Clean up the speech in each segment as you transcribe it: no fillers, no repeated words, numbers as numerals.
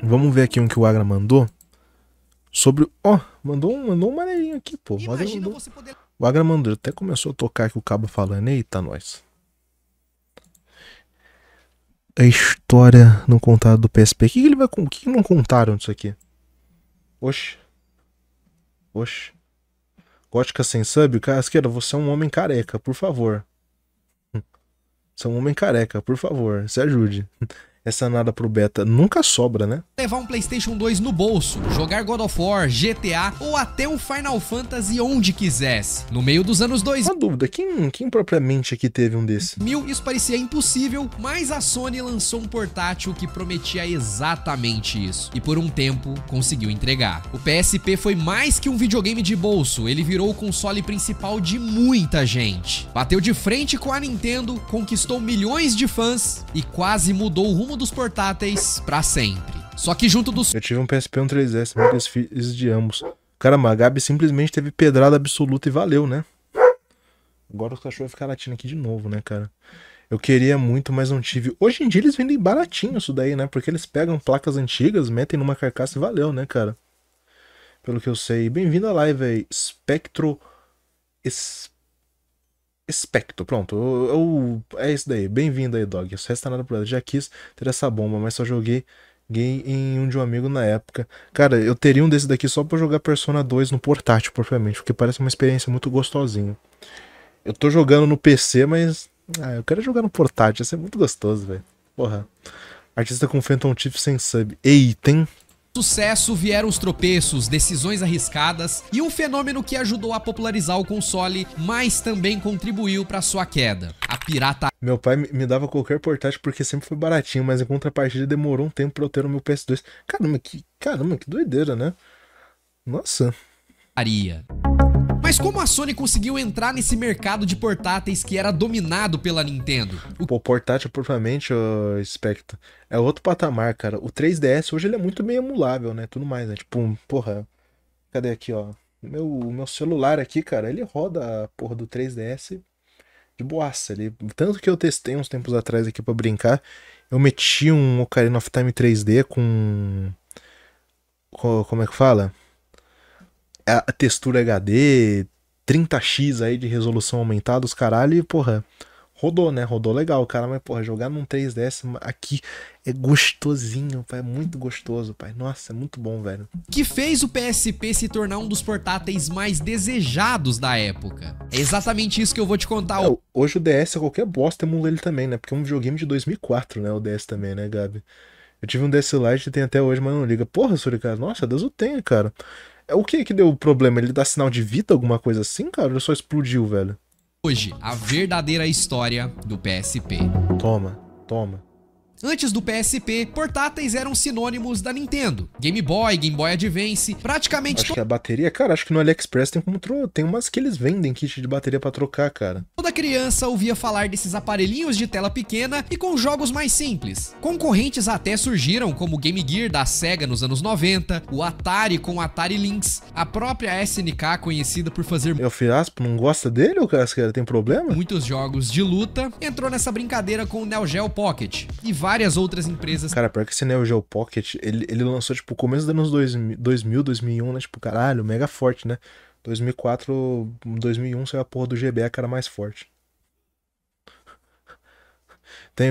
Vamos ver aqui um que o Agra mandou. Sobre... Ó, mandou um maneirinho aqui, pô. O Agra mandou. Até começou a tocar aqui o cabo falando. Eita, nós. A história não contada do PSP. O que ele vai com? O que não contaram disso aqui? Oxi. Oxi. Gótica sem sub? Casqueira, você é um homem careca, por favor. Você é um homem careca, por favor. Se ajude. Essa nada pro beta nunca sobra, né? Levar um PlayStation 2 no bolso, jogar God of War, GTA ou até um Final Fantasy onde quisesse. No meio dos anos 2000, Uma dúvida, quem propriamente aqui teve um desse? isso parecia impossível, mas a Sony lançou um portátil que prometia exatamente isso. E por um tempo, conseguiu entregar. O PSP foi mais que um videogame de bolso, ele virou o console principal de muita gente. Bateu de frente com a Nintendo, conquistou milhões de fãs e quase mudou o rumo dos portáteis pra sempre. Só que junto dos... Eu tive um PSP e um 3DS, muitas filhas de ambos. Caramba, a Gabi simplesmente teve pedrada absoluta e valeu, né? Agora os cachorros vão ficar latindo aqui de novo, né, cara? Eu queria muito, mas não tive. Hoje em dia eles vendem baratinho isso daí, né? Porque eles pegam placas antigas, metem numa carcaça e valeu, né, cara? Pelo que eu sei. Bem-vindo à live aí. Spectro... Espectro, pronto, é isso daí, bem-vindo aí, dog. Só resta nada pro lado. Já quis ter essa bomba, mas só joguei em um de um amigo na época. Cara, eu teria um desse daqui só pra jogar Persona 2 no portátil, propriamente, porque parece uma experiência muito gostosinha. Eu tô jogando no PC, mas... eu quero jogar no portátil, isso é muito gostoso, velho. Porra. Artista com Phantom Thief sem sub. Eita, hein? sucesso vieram os tropeços, decisões arriscadas e um fenômeno que ajudou a popularizar o console, mas também contribuiu para sua queda: a pirataria. Meu pai me dava qualquer portátil porque sempre foi baratinho, mas em contrapartida demorou um tempo pra eu ter o meu PS2. Caramba, que doideira, né? Nossa. Mas como a Sony conseguiu entrar nesse mercado de portáteis que era dominado pela Nintendo? O portátil, propriamente, o Spectre, é outro patamar, cara. O 3DS hoje ele é muito bem emulável, né? Tudo mais, né? Tipo, porra, cadê aqui, ó? Meu celular aqui, cara, ele roda a porra do 3DS de boaça. Tanto que eu testei uns tempos atrás aqui pra brincar, eu meti um Ocarina of Time 3D como é que fala? A textura HD, 30x aí de resolução aumentada, os caralho, e porra, rodou, né? Rodou legal, cara, mas porra, jogar num 3DS aqui é gostosinho, pai, é muito gostoso, pai. Nossa, é muito bom, velho. Que fez o PSP se tornar um dos portáteis mais desejados da época. É exatamente isso que eu vou te contar. Hoje o DS, qualquer bosta emula ele também, né? Porque é um videogame de 2004, né? O DS também, né, Gabi? Eu tive um DS Lite e tem até hoje, mas não liga. Porra, Surikara, nossa, Deus o tenha, cara. O que deu problema? Ele dá sinal de vida, alguma coisa assim, cara? Ou ele só explodiu, velho? Hoje, a verdadeira história do PSP. Toma. Antes do PSP, portáteis eram sinônimos da Nintendo. Game Boy, Game Boy Advance, praticamente... Acho que a bateria, cara, acho que no AliExpress tem umas que eles vendem kit de bateria pra trocar, cara. Toda criança ouvia falar desses aparelhinhos de tela pequena e com jogos mais simples. Concorrentes até surgiram, como o Game Gear da Sega nos anos 90, o Atari com o Atari Lynx, a própria SNK, conhecida por fazer... Meu Fiaspo não gosta dele ou cara, tem problema? Muitos jogos de luta, entrou nessa brincadeira com o Neo Geo Pocket e várias outras empresas. Cara, pior que esse Neo Geo Pocket, ele lançou, tipo, começo dos anos 2000, 2001, né? Tipo, caralho, mega forte, né? 2004, 2001 saiu a porra do GBA, cara, mais forte.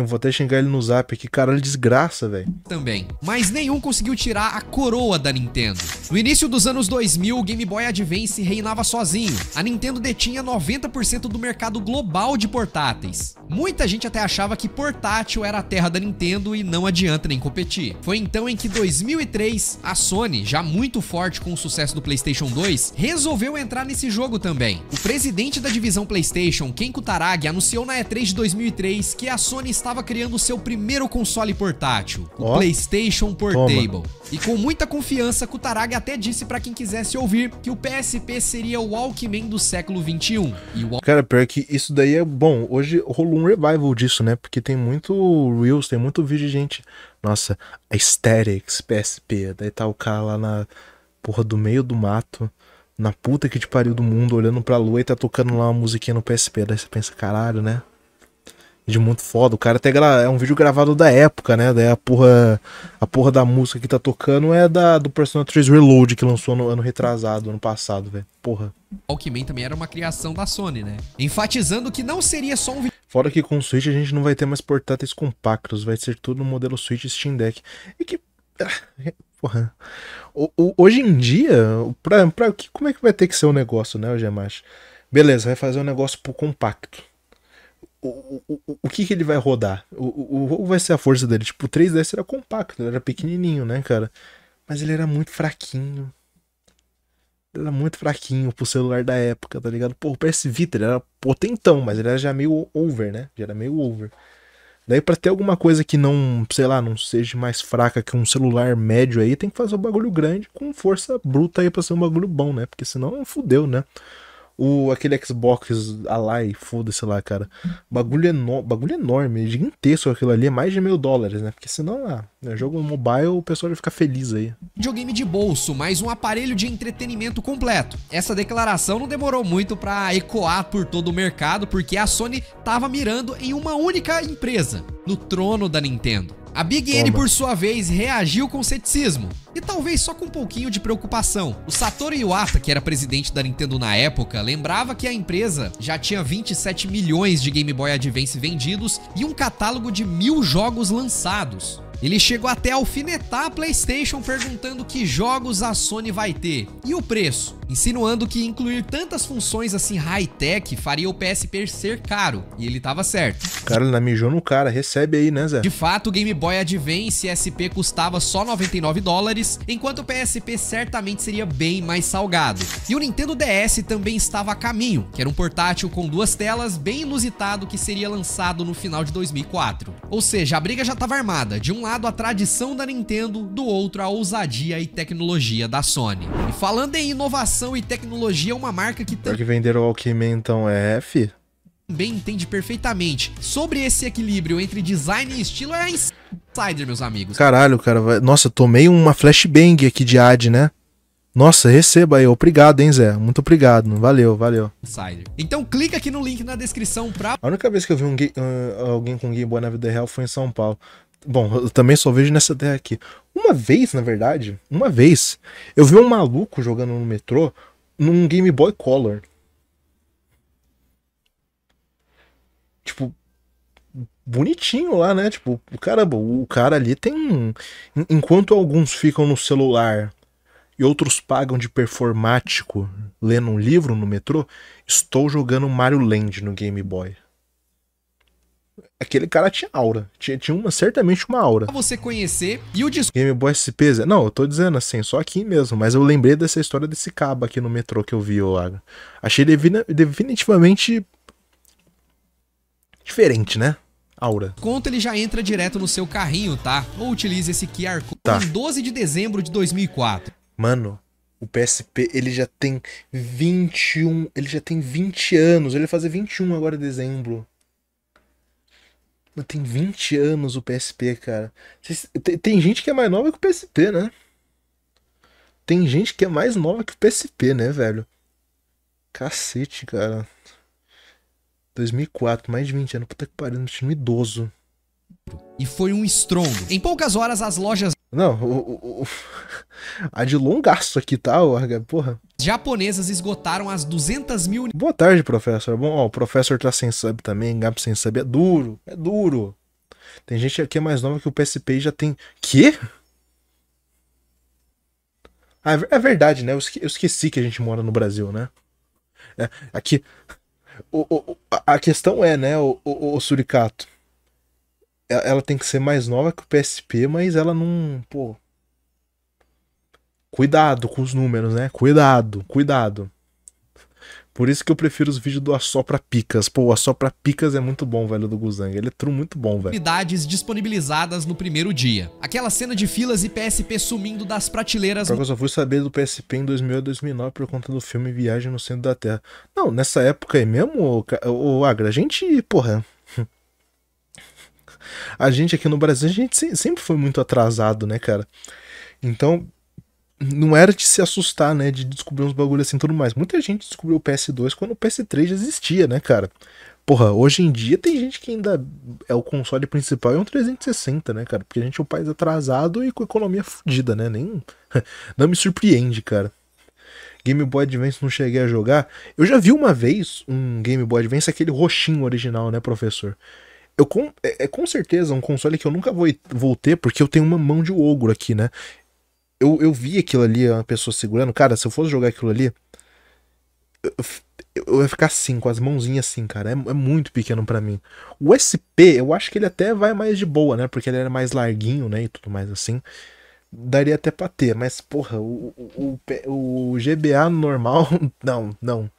Vou até xingar ele no zap aqui, caralho, desgraça, velho. Também. Mas nenhum conseguiu tirar a coroa da Nintendo. No início dos anos 2000, o Game Boy Advance reinava sozinho. A Nintendo detinha 90% do mercado global de portáteis. Muita gente até achava que portátil era a terra da Nintendo e não adianta nem competir. Foi então em que, em 2003, a Sony, já muito forte com o sucesso do PlayStation 2, resolveu entrar nesse jogo também. O presidente da divisão PlayStation, Ken Kutaragi, anunciou na E3 de 2003 que a Sony estava criando seu primeiro console portátil, o PlayStation Portable. E com muita confiança, Kutaragi até disse pra quem quisesse ouvir que o PSP seria o Walkman do século 21. Cara, pior que isso daí é bom. Hoje rolou um revival disso, né? Porque tem muito Reels, tem muito vídeo de gente. Nossa, Aesthetics, PSP. Daí tá o cara lá na porra do meio do mato, na puta que te pariu do mundo, olhando pra lua e tá tocando lá uma musiquinha no PSP. Daí você pensa, caralho, né? Vídeo muito foda. O cara até é um vídeo gravado da época, né? Daí a porra da música que tá tocando é do Persona 3 Reload que lançou no ano retrasado, ano passado, velho. Porra. Walkman também era uma criação da Sony, né? Enfatizando que não seria só um Fora que com o Switch a gente não vai ter mais portáteis compactos, vai ser tudo no modelo Switch Steam Deck. E que. Porra. Hoje em dia, como é que vai ter que ser o negócio, né, o Gemashi? Beleza, vai fazer um negócio pro compacto. O que ele vai rodar? O vai ser a força dele? Tipo, o 3DS era compacto, ele era pequenininho, né, cara? Mas ele era muito fraquinho. Ele era muito fraquinho pro celular da época, tá ligado? Pô, o PS Vita ele era potentão, mas ele era já meio over, né? Já era meio over. Daí pra ter alguma coisa que não, sei lá, não seja mais fraca que um celular médio aí, tem que fazer um bagulho grande com força bruta aí pra ser um bagulho bom, né? Porque senão fudeu, né? Aquele Xbox Ally, foda-se lá, cara. Bagulho enorme, gigantesco aquilo ali, é mais de $1.000, né? Porque senão, jogo mobile, o pessoal vai ficar feliz aí. videogame de bolso, mais um aparelho de entretenimento completo. Essa declaração não demorou muito pra ecoar por todo o mercado, porque a Sony tava mirando em uma única empresa, no trono da Nintendo. A Big N, por sua vez, reagiu com ceticismo, e talvez só com um pouquinho de preocupação. O Satoru Iwata, que era presidente da Nintendo na época, lembrava que a empresa já tinha 27 milhões de Game Boy Advance vendidos e um catálogo de 1.000 jogos lançados. Ele chegou até a alfinetar a PlayStation perguntando que jogos a Sony vai ter e o preço, insinuando que incluir tantas funções assim high-tech faria o PSP ser caro, e ele tava certo. Cara, ele mijou no cara, recebe aí, né, Zé? De fato, o Game Boy Advance SP custava só $99, enquanto o PSP certamente seria bem mais salgado. E o Nintendo DS também estava a caminho, que era um portátil com 2 telas bem inusitado que seria lançado no final de 2004. Ou seja, a briga já estava armada, de um lado a tradição da Nintendo, do outro a ousadia e tecnologia da Sony. E falando em inovação e tecnologia, uma marca que que venderam o Walkman então é F? também entende perfeitamente sobre esse equilíbrio entre design e estilo é a Insider, meus amigos. Caralho, cara, nossa, tomei uma flashbang aqui de AD, né? Nossa, receba aí, obrigado, hein, Zé? Muito obrigado, valeu. Insider. Então clica aqui no link na descrição pra... A única vez que eu vi alguém com Game Boy na vida real foi em São Paulo. Bom, eu também só vejo nessa terra aqui. Uma vez, eu vi um maluco jogando no metrô num Game Boy Color. Tipo, bonitinho lá, né? Tipo, o cara ali tem. Enquanto alguns ficam no celular e outros pagam de performático lendo um livro no metrô, estou jogando Mario Land no Game Boy. Aquele cara tinha aura. Tinha certamente uma aura. Pra você conhecer e o Game Boy SP, Zé. Não, eu tô dizendo assim, só aqui mesmo. Mas eu lembrei dessa história desse cabo aqui no metrô que eu vi, Agra. Achei definitivamente diferente, né? Aura. desconto ele já entra direto no seu carrinho, tá? Ou utilize esse QR Code em 12 de dezembro de 2004. Mano, o PSP, ele já tem 21, ele já tem 20 anos. Ele vai fazer 21 agora em dezembro. Tem 20 anos o PSP, cara. Tem gente que é mais nova que o PSP, né? Tem gente que é mais nova que o PSP, né, velho? Cacete, cara. 2004, mais de 20 anos. Puta que pariu, um idoso. E foi um estrondo. Em poucas horas, as lojas... Não, a de longaço aqui, tá, porra. japonesas esgotaram as 200 mil... Boa tarde, professor. Bom, ó, o professor tá sem sub também, Gap sem sub. É duro. Tem gente aqui mais nova que o PSP e já tem... Quê? Ah, é verdade, né? Eu esqueci que a gente mora no Brasil, né? Aqui... a questão é, né, o Suricato. Ela tem que ser mais nova que o PSP, mas ela não... Pô... Cuidado com os números, né? Cuidado. Por isso que eu prefiro os vídeos do Assopra Picas. Pô, o Assopra Picas é muito bom, velho, do Guzang. Ele é muito bom, velho. Unidades disponibilizadas no primeiro dia. Aquela cena de filas e PSP sumindo das prateleiras... Eu só fui saber do PSP em 2008 e 2009 por conta do filme Viagem no Centro da Terra. Não, nessa época aí mesmo, o Agra, a gente, porra... A gente aqui no Brasil, a gente sempre foi muito atrasado, né, cara? Então... Não era de se assustar, né? De descobrir uns bagulho assim e tudo mais. Muita gente descobriu o PS2 quando o PS3 já existia, né, cara? Porra, hoje em dia tem gente que ainda é o console principal, é um 360, né, cara? Porque a gente é um país atrasado e com economia fodida, né? Nem. Não me surpreende, cara. Game Boy Advance não cheguei a jogar. Eu já vi uma vez um Game Boy Advance, aquele roxinho original, né, professor? Com certeza um console que eu nunca vou ter, porque eu tenho uma mão de ogro aqui, né? Eu vi aquilo ali, uma pessoa segurando. Cara, se eu fosse jogar aquilo ali, eu ia ficar assim, com as mãozinhas assim, cara. É muito pequeno pra mim. O SP, eu acho que ele até vai mais de boa, né? Porque ele era mais larguinho, né? E tudo mais assim. Daria até pra ter, mas porra, o GBA normal, não, não.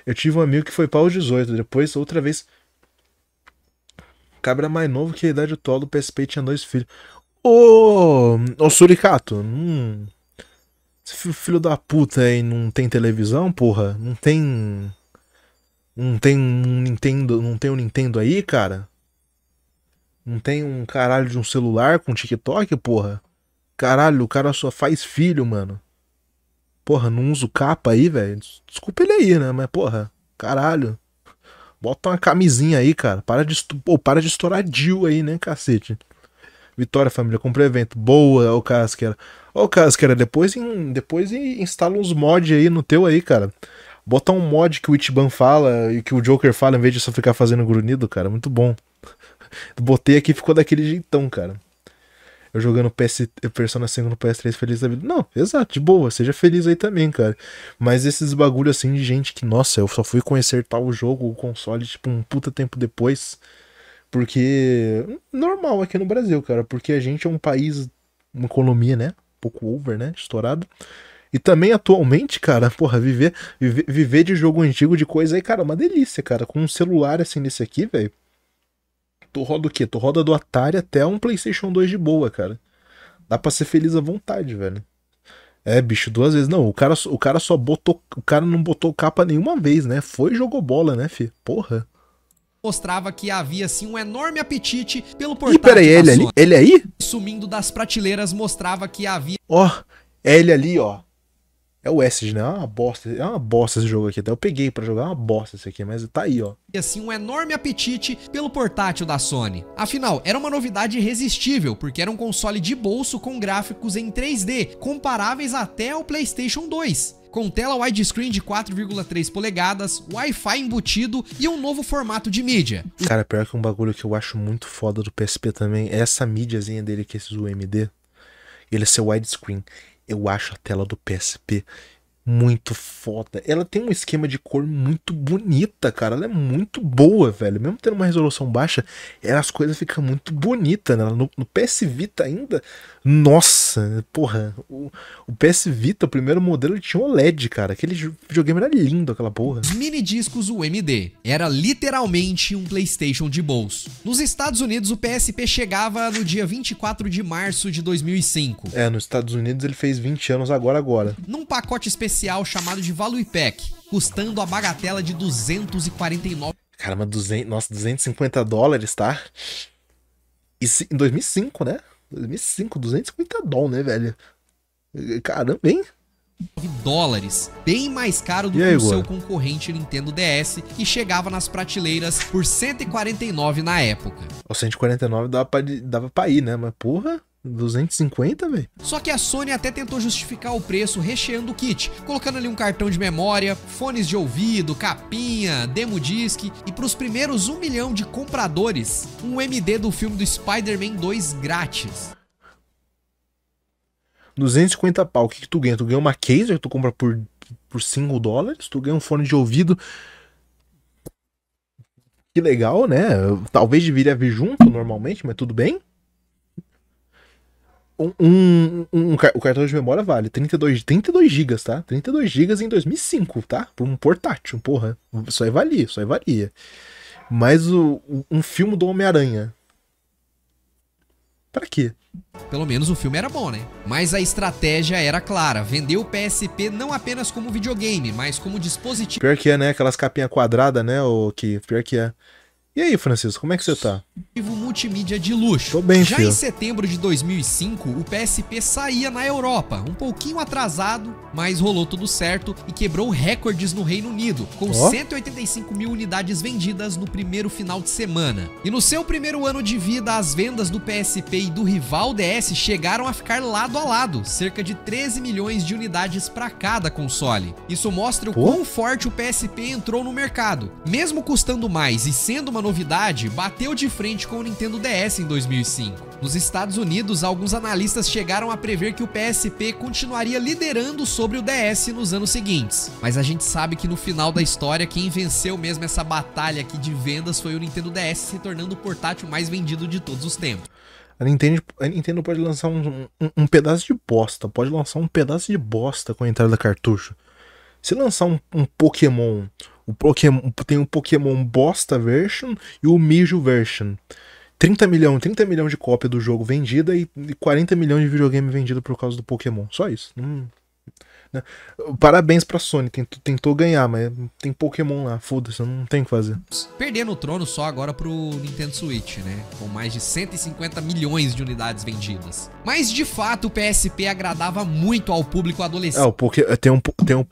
Eu tive um amigo que foi para os 18, depois outra vez. Cabra mais novo que a idade atual do PSP tinha 2 filhos. Ô Suricato, esse filho da puta aí não tem televisão, porra? Não tem. Não tem um Nintendo. Não tem um Nintendo aí, cara? Não tem um caralho de um celular com TikTok, porra? Caralho, o cara só faz filho, mano. Porra, não usa o capa aí, velho. Desculpa ele aí, né? Mas, porra, caralho. Bota uma camisinha aí, cara. Para de estourar Jill aí, né, cacete? Vitória, família, comprei evento. Boa, ô Casquera. Ô Casquera, depois instala uns mods aí no teu aí, cara. Bota um mod que o Ichiban fala e que o Joker fala em vez de só ficar fazendo grunhido, cara. Muito bom. Botei aqui e ficou daquele jeitão, cara. Eu jogando Persona 5 no PS3 feliz da vida. Não, exato, de boa, seja feliz aí também, cara. Mas esses bagulho assim de gente que, nossa, eu só fui conhecer tal jogo, o console, tipo, um puta tempo depois. Porque. Normal aqui no Brasil, cara. Porque a gente é um país, uma economia, né? Um pouco over, né? Estourado. E também atualmente, cara, porra, viver de jogo antigo, de coisa aí, cara, é uma delícia, cara. Com um celular assim nesse aqui, velho. Tu roda o quê? Tu roda do Atari até um PlayStation 2 de boa, cara. Dá pra ser feliz à vontade, velho. É, bicho, 2 vezes. Não, o cara só botou. O cara não botou capa nenhuma vez, né? Foi e jogou bola, né, fi? Porra. Mostrava que havia assim um enorme apetite pelo Ih, portátil peraí, da ele ali? Sony. Ele aí? Sumindo das prateleiras mostrava que havia Ó, é ele ali, ó. É o Acid, né? É uma bosta esse jogo aqui. Até eu peguei pra jogar, é uma bosta esse aqui, mas tá aí, ó. assim um enorme apetite pelo portátil da Sony. Afinal, era uma novidade irresistível, porque era um console de bolso com gráficos em 3D, comparáveis até ao PlayStation 2. Com tela widescreen de 4,3 polegadas, Wi-Fi embutido e um novo formato de mídia. Cara, pior que um bagulho que eu acho muito foda do PSP também é essa mídiazinha dele, que é esse UMD. Ele é seu widescreen. Eu acho a tela do PSP muito foda. Ela tem um esquema de cor muito bonita, cara. Ela é muito boa, velho. Mesmo tendo uma resolução baixa, as coisas ficam muito bonitas, né? No PS Vita ainda. Nossa, porra. O PS Vita, o primeiro modelo, ele tinha OLED, cara. Aquele videogame era lindo, aquela porra. Os mini discos UMD. Era literalmente um PlayStation de bolso. Nos Estados Unidos, o PSP chegava no dia 24 de março de 2005. É, nos Estados Unidos ele fez 20 anos agora. Num pacote especial chamado de Value Pack, custando a bagatela de 249. Caramba, nossa, $250, tá? Isso em 2005, né? 2005, $250, né, velho? Caramba, hein? Dólares, bem mais caro do que o seu concorrente Nintendo DS, que chegava nas prateleiras por 149 na época. O 149 dava pra ir, né? Mas porra, 250, velho. Só que a Sony até tentou justificar o preço recheando o kit, colocando ali um cartão de memória, fones de ouvido, capinha, demo disc e pros primeiros 1 milhão de compradores, um MD do filme do Spider-Man 2 grátis. 250 pau, o que tu ganha? Tu ganha uma case que tu compra por $5, tu ganha um fone de ouvido. Que legal, né? Talvez deveria vir junto normalmente, mas tudo bem. O cartão de memória vale 32 GB, tá? 32 GB em 2005, tá? Por um portátil, porra. Isso aí valia. Mas um filme do Homem-Aranha. Pra quê? Pelo menos o filme era bom, né? Mas a estratégia era clara, vender o PSP não apenas como videogame, mas como dispositivo. Pior que é, né? Aquelas capinhas quadradas, né? Pior que é. E aí, Francisco, como é que você tá? Multimídia de luxo. Tô bem, Já filho. em setembro de 2005, o PSP saía na Europa, um pouquinho atrasado, mas rolou tudo certo e quebrou recordes no Reino Unido, com 185 mil unidades vendidas no primeiro final de semana. E no seu primeiro ano de vida, as vendas do PSP e do rival DS chegaram a ficar lado a lado, cerca de 13 milhões de unidades para cada console. Isso mostra o quão forte o PSP entrou no mercado. Mesmo custando mais e sendo uma novidade, bateu de frente com o Nintendo DS em 2005. Nos Estados Unidos, alguns analistas chegaram a prever que o PSP continuaria liderando sobre o DS nos anos seguintes. Mas a gente sabe que no final da história, quem venceu mesmo essa batalha aqui de vendas foi o Nintendo DS, se tornando o portátil mais vendido de todos os tempos. A Nintendo pode lançar um pedaço de bosta, pode lançar um pedaço de bosta com a entrada da cartucho. Se lançar um Pokémon, tem um Pokémon Bosta Version e o Mijo Version. 30 milhões de cópia do jogo vendida e 40 milhões de videogame vendido por causa do Pokémon. Só isso. Né? Parabéns pra Sony, tentou ganhar, mas tem Pokémon lá, foda-se, não tem o que fazer. Perdendo o trono só agora pro Nintendo Switch, né? Com mais de 150 milhões de unidades vendidas. Mas de fato o PSP agradava muito ao público adolescente. Tem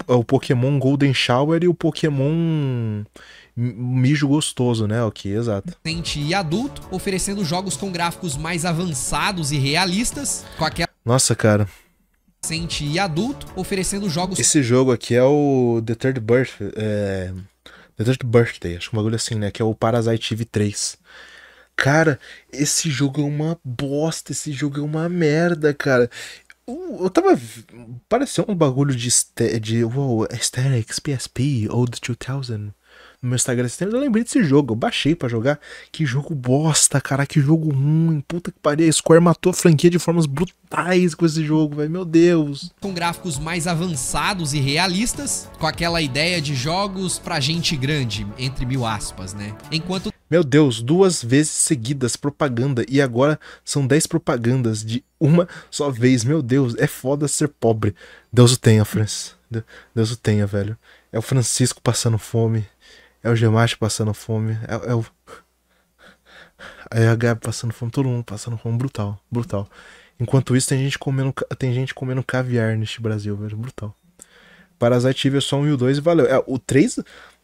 o Pokémon Golden Shower e o Pokémon Mijo Gostoso, né? Ok, exato. E adulto, oferecendo jogos com gráficos mais avançados e realistas, com aquela... Nossa, cara. E adulto, oferecendo jogos... Esse jogo aqui é o The Third Birthday, acho que um bagulho assim, né? Que é o Parasite Eve 3. Cara, esse jogo é uma bosta, esse jogo é uma merda, cara. Eu tava... Pareceu um bagulho de Aesthetics, PSP, Old 2000... No meu Instagram, eu lembrei desse jogo, eu baixei pra jogar. Que jogo bosta, cara, que jogo ruim. Puta que pariu, a Square matou a franquia de formas brutais com esse jogo, velho, meu Deus. Com gráficos mais avançados e realistas, com aquela ideia de jogos pra gente grande, entre mil aspas, né? Enquanto... Meu Deus, 2 vezes seguidas propaganda e agora são 10 propagandas de uma só vez. Meu Deus, é foda ser pobre. Deus o tenha, Francis. Deus o tenha, velho. É o Francisco passando fome. É o Gemashi passando fome, é a Gabi passando fome, todo mundo passando fome, brutal. Enquanto isso, tem gente comendo caviar neste Brasil, velho, brutal. Parasite Eve é só 1 e o 2 e valeu. O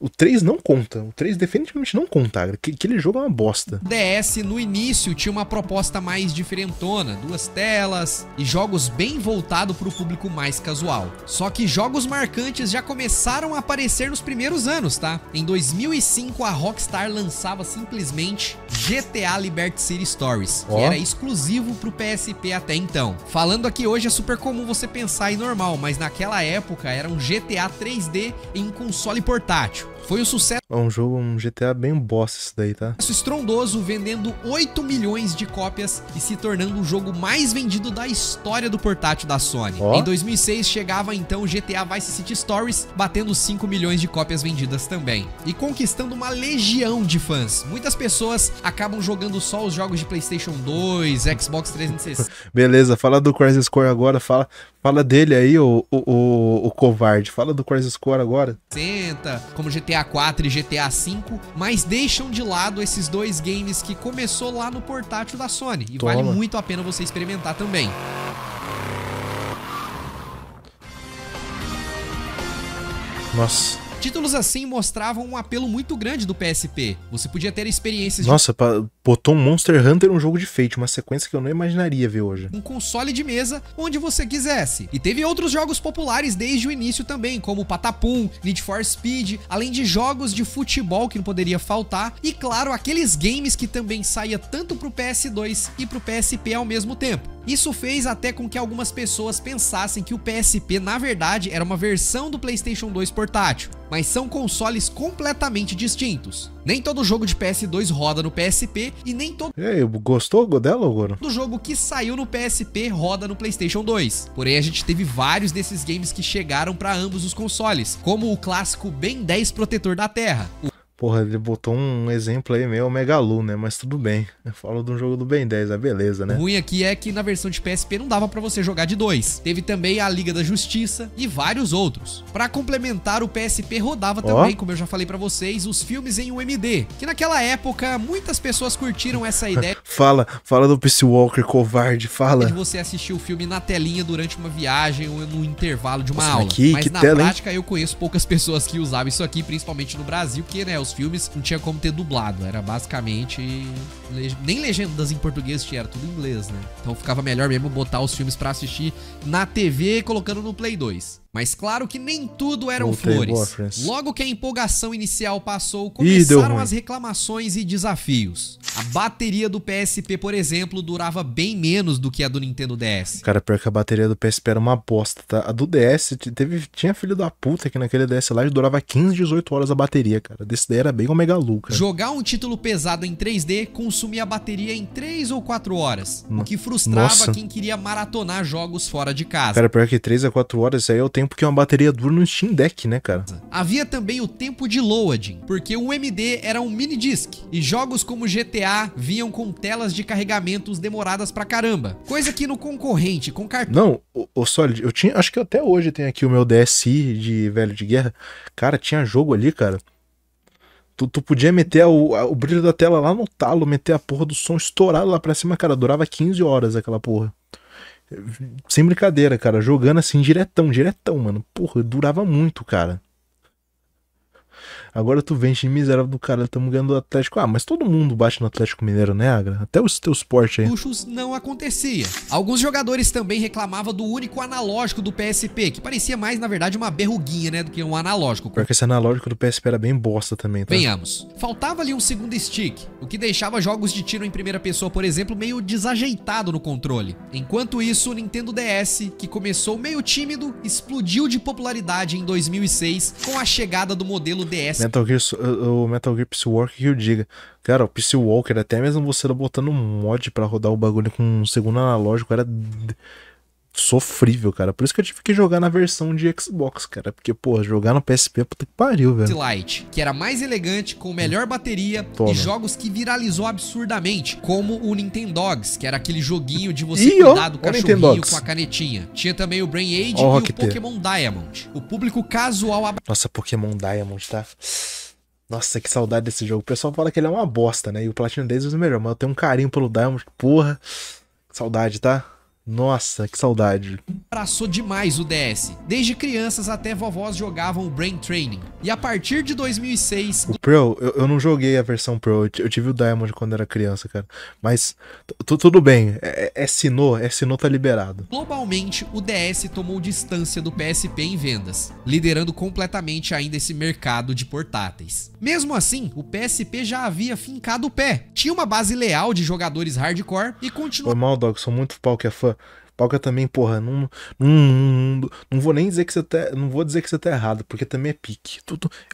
3 não conta. O 3 definitivamente não conta. Aquele jogo é uma bosta. O DS no início tinha uma proposta mais diferentona, 2 telas e jogos bem voltados para o público mais casual. Só que jogos marcantes já começaram a aparecer nos primeiros anos, tá? Em 2005 a Rockstar lançava simplesmente GTA Liberty City Stories, que era exclusivo pro PSP até então. Falando aqui hoje é super comum você pensar em normal, mas naquela época era um GTA 3D em console portátil. Foi um sucesso. É um GTA bem bosta isso daí, tá? Estrondoso, vendendo 8 milhões de cópias e se tornando o jogo mais vendido da história do portátil da Sony. Em 2006 chegava então o GTA Vice City Stories, batendo 5 milhões de cópias vendidas também. E conquistando uma legião de fãs. Muitas pessoas acabam jogando só os jogos de PlayStation 2, Xbox 360. Beleza, fala do Crisis Core agora, fala dele aí, o covarde. Fala do Crisis Core agora. Como GTA 4 e GTA 5, mas deixam de lado esses 2 games que começou lá no portátil da Sony. E vale muito a pena você experimentar também. Nossa. Títulos assim mostravam um apelo muito grande do PSP. Você podia ter experiências Nossa, botou um Monster Hunter um jogo de Fate, uma sequência que eu não imaginaria ver hoje. Um console de mesa onde você quisesse. E teve outros jogos populares desde o início também, como Patapum, Need for Speed, além de jogos de futebol que não poderia faltar. E claro, aqueles games que também saía tanto pro PS2 e pro PSP ao mesmo tempo. Isso fez até com que algumas pessoas pensassem que o PSP, na verdade, era uma versão do PlayStation 2 portátil, mas são consoles completamente distintos. Nem todo jogo de PS2 roda no PSP e nem todo... E aí, gostou dela, Goro? Todo jogo que saiu no PSP roda no PlayStation 2. Porém, a gente teve vários desses games que chegaram para ambos os consoles, como o clássico Ben 10 Protetor da Terra. Porra, ele botou um exemplo aí meio Megalu, né? Mas tudo bem. Eu falo de um jogo do Ben 10, é beleza, né? O ruim aqui é que na versão de PSP não dava pra você jogar de 2. Teve também a Liga da Justiça e vários outros. Pra complementar, o PSP rodava também, como eu já falei pra vocês, os filmes em UMD, que naquela época muitas pessoas curtiram essa ideia Fala do Peace Walker covarde, fala. de você assistir o filme na telinha durante uma viagem ou no intervalo de uma Nossa, aula. mas na tela, prática, eu conheço poucas pessoas que usavam isso aqui, principalmente no Brasil, porque, né, os filmes não tinha como ter dublado. Era basicamente... Nem legendas em português tinha, era tudo em inglês, né? Então ficava melhor mesmo botar os filmes pra assistir na TV, colocando no Play 2. Mas claro que nem tudo eram flores. Logo que a empolgação inicial passou, começaram as reclamações e desafios. A bateria do PSP, por exemplo, durava bem menos do que a do Nintendo DS. Cara, pior que a bateria do PSP era uma bosta, tá? A do DS, tinha filho da puta que naquele DS lá durava 15, 18 horas a bateria, cara. Desse daí era bem o Megalu, cara. Jogar um título pesado em 3D consumia a bateria em 3 ou 4 horas, o que frustrava quem queria maratonar jogos fora de casa. Cara, pior que 3 a 4 horas, isso aí é o tempo que uma bateria dura no Steam Deck, né, cara? Havia também o tempo de loading, porque o MD era um mini disc, e jogos como GTA vinham com telas de carregamentos demoradas pra caramba. Coisa que no concorrente, com cartão... Não, o Solid, eu tinha, acho que até hoje tem aqui o meu DSi de velho de guerra. Cara, tinha jogo ali, cara. Tu podia meter o brilho da tela lá no talo, meter a porra do som estourado lá pra cima, cara. Durava 15 horas aquela porra. Sem brincadeira, cara. Jogando assim, diretão, mano. Porra, durava muito, cara. Agora tu vem, time miserável do cara, estamos ganhando do Atlético. Ah, mas todo mundo bate no Atlético Mineiro, né, Agra? Até o teu esporte aí. Puxos não acontecia. Alguns jogadores também reclamavam do único analógico do PSP, que parecia mais, na verdade, uma berruguinha, né, do que um analógico. Porque esse analógico do PSP era bem bosta também, tá? Venhamos. Faltava ali um segundo stick, o que deixava jogos de tiro em primeira pessoa, por exemplo, meio desajeitado no controle. Enquanto isso, o Nintendo DS, que começou meio tímido, explodiu de popularidade em 2006 com a chegada do modelo DS. O Metal Gear Peace Walker que eu diga. Cara, o Peace Walker, até mesmo você botando um mod pra rodar o bagulho com um segundo analógico, era sofrível, cara. Por isso que eu tive que jogar na versão de Xbox, cara. Porque, pô, jogar no PSP, puta que pariu, velho. Lite, que era mais elegante, com melhor bateria e jogos que viralizou absurdamente, como o Nintendogs, que era aquele joguinho de você cuidar do cachorrinho com a canetinha. Tinha também o Brain Age e o Pokémon Diamond. O público casual... Nossa, Pokémon Diamond, tá? Nossa, que saudade desse jogo. O pessoal fala que ele é uma bosta, né? E o Platinum Days é o melhor, mas eu tenho um carinho pelo Diamond. Porra, que saudade, tá? Nossa, que saudade. Abraçou demais o DS. Desde crianças até vovós jogavam o Brain Training. E a partir de 2006... O Pearl, eu não joguei a versão Pearl. Eu tive o Diamond quando era criança, cara. Mas tudo bem. É Sinnoh tá liberado. Globalmente, o DS tomou distância do PSP em vendas, liderando completamente ainda esse mercado de portáteis. Mesmo assim, o PSP já havia fincado o pé. Tinha uma base leal de jogadores hardcore e continuava... Foi mal, Dog. Sou muito pau que é fã. Palca também, porra, não vou nem dizer que você tá, não vou dizer que você tá errado, porque também é pique.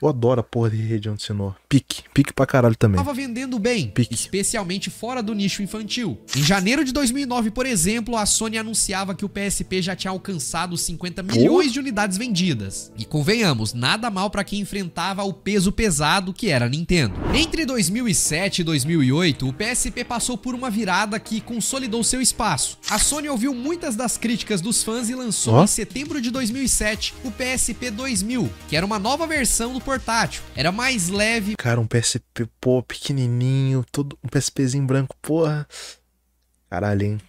Eu adoro a porra de região de Sinnoh. Pique pra caralho também. Tava vendendo bem, especialmente fora do nicho infantil. Em janeiro de 2009, por exemplo, a Sony anunciava que o PSP já tinha alcançado 50 milhões de unidades vendidas. E convenhamos, nada mal pra quem enfrentava o peso pesado que era a Nintendo. Entre 2007 e 2008, o PSP passou por uma virada que consolidou seu espaço. A Sony ouviu muitas das críticas dos fãs e lançou em setembro de 2007 o PSP 2000, que era uma nova versão do portátil. Era mais leve. Cara, um PSP, pô, pequenininho, um PSPzinho branco, porra. Caralho, hein?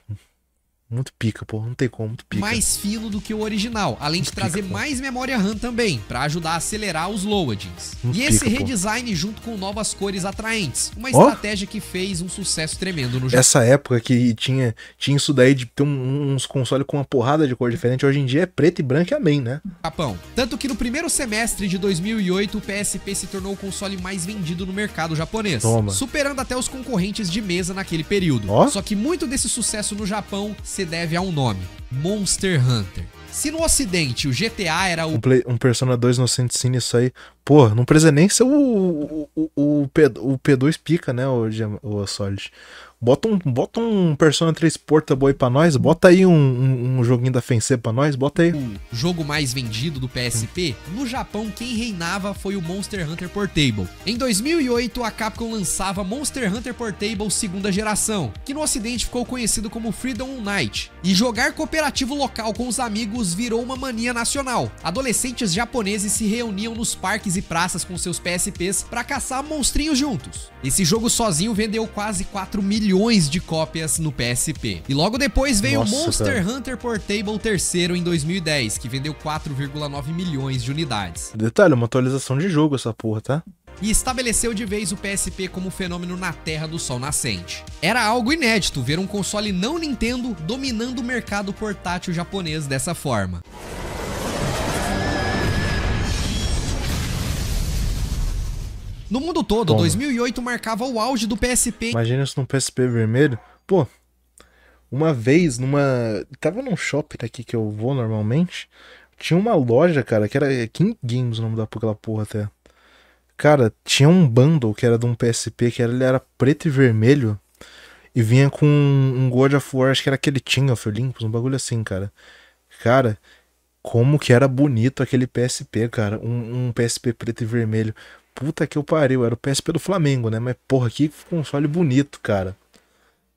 Muito pica, pô, não tem como, muito pica. Mais fino do que o original, além de trazer mais memória RAM também, pra ajudar a acelerar os loadings. E esse redesign junto com novas cores atraentes, uma estratégia que fez um sucesso tremendo no jogo. Essa época que tinha isso daí de ter uns consoles com uma porrada de cor diferente, hoje em dia é preto e branco e amém, né? Japão. Tanto que no primeiro semestre de 2008, o PSP se tornou o console mais vendido no mercado japonês, superando até os concorrentes de mesa naquele período. Só que muito desse sucesso no Japão se deve a um nome: Monster Hunter. Se no ocidente o GTA era o... Um Persona 2 no Sensine, isso aí, Pô, não precisa nem ser o P2 pica, né, o Solid. Bota um Persona 3 Portable aí pra nós, bota aí um joguinho da FNC pra nós, bota aí. O jogo mais vendido do PSP, no Japão quem reinava foi o Monster Hunter Portable. Em 2008, a Capcom lançava Monster Hunter Portable segunda geração, que no ocidente ficou conhecido como Freedom Unite. E jogar cooperativo local com os amigos virou uma mania nacional. Adolescentes japoneses se reuniam nos parques e praças com seus PSPs pra caçar monstrinhos juntos. Esse jogo sozinho vendeu quase 4 milhões de cópias no PSP. E logo depois veio o Monster Hunter Portable terceiro em 2010, que vendeu 4,9 milhões de unidades. Detalhe, uma atualização de jogo essa porra, tá? E estabeleceu de vez o PSP como fenômeno na Terra do Sol Nascente. Era algo inédito ver um console não Nintendo dominando o mercado portátil japonês dessa forma. No mundo todo, 2008 marcava o auge do PSP. Imagina isso num PSP vermelho. Pô, uma vez tava num shopping aqui que eu vou normalmente. Tinha uma loja, cara, que era King Games, o nome daquela porra até. Cara, tinha um bundle que era de um PSP, que ele era preto e vermelho. E vinha com um God of War, acho que era aquele Team of Olympus, um bagulho assim, cara. Cara, como que era bonito aquele PSP, cara. Um PSP preto e vermelho. Puta que eu pariu, era o PSP do Flamengo, né? Mas porra, que console bonito, cara.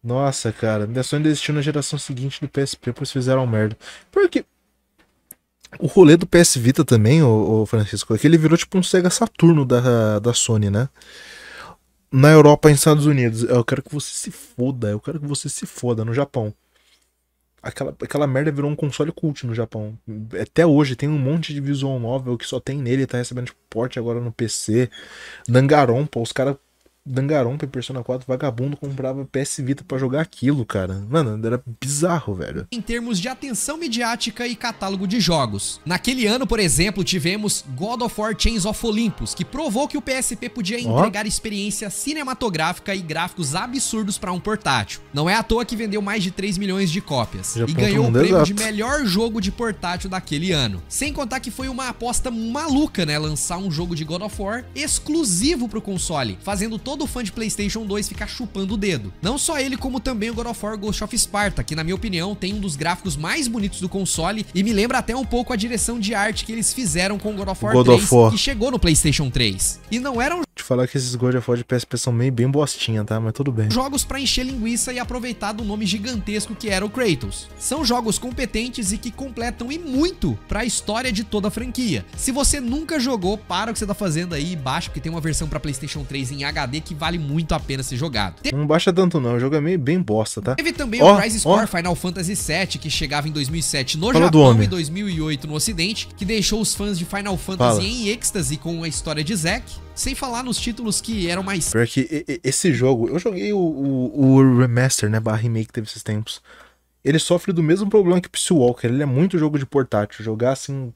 Nossa, cara, minha sonho desistiu na geração seguinte do PSP, pois fizeram merda. Porque o rolê do PS Vita também, o Francisco, é que ele virou tipo um Sega Saturno da Sony, né? Na Europa e nos Estados Unidos, eu quero que você se foda, eu quero que você se foda no Japão. Aquela merda virou um console cult no Japão. Até hoje tem um monte de visual novel que só tem nele, tá recebendo tipo, porte agora no PC. Danganronpa, os caras Danganronpa e Persona 4 vagabundo comprava PS Vita pra jogar aquilo, cara. Mano, era bizarro, velho. Em termos de atenção midiática e catálogo de jogos. Naquele ano, por exemplo, tivemos God of War Chains of Olympus, que provou que o PSP podia entregar experiência cinematográfica e gráficos absurdos pra um portátil. Não é à toa que vendeu mais de 3 milhões de cópias. E ganhou o prêmio de melhor jogo de portátil daquele ano. Sem contar que foi uma aposta maluca, né? Lançar um jogo de God of War exclusivo pro console, fazendo todo fã de PlayStation 2 ficar chupando o dedo. Não só ele, como também o God of War Ghost of Sparta, que na minha opinião tem um dos gráficos mais bonitos do console e me lembra até um pouco a direção de arte que eles fizeram com o God of War 3, que chegou no PlayStation 3. E não eram... Te falar que esses God of War de PSP são meio bem bostinha, tá? Mas tudo bem. Jogos pra encher linguiça e aproveitar do nome gigantesco que era o Kratos. São jogos competentes e que completam e muito pra história de toda a franquia. Se você nunca jogou, para o que você tá fazendo aí e baixa, porque tem uma versão pra PlayStation 3 em HD que vale muito a pena ser jogado. Não baixa tanto não, o jogo é meio bem bosta, tá? Teve também o Crisis Core Final Fantasy VII, que chegava em 2007 no Japão e 2008 no Ocidente, que deixou os fãs de Final Fantasy em êxtase com a história de Zack. Sem falar nos títulos que eram mais... Porque esse jogo, eu joguei o remaster, né, barra remake que teve esses tempos. Ele sofre do mesmo problema que o Peace Walker, ele é muito jogo de portátil. Jogar assim,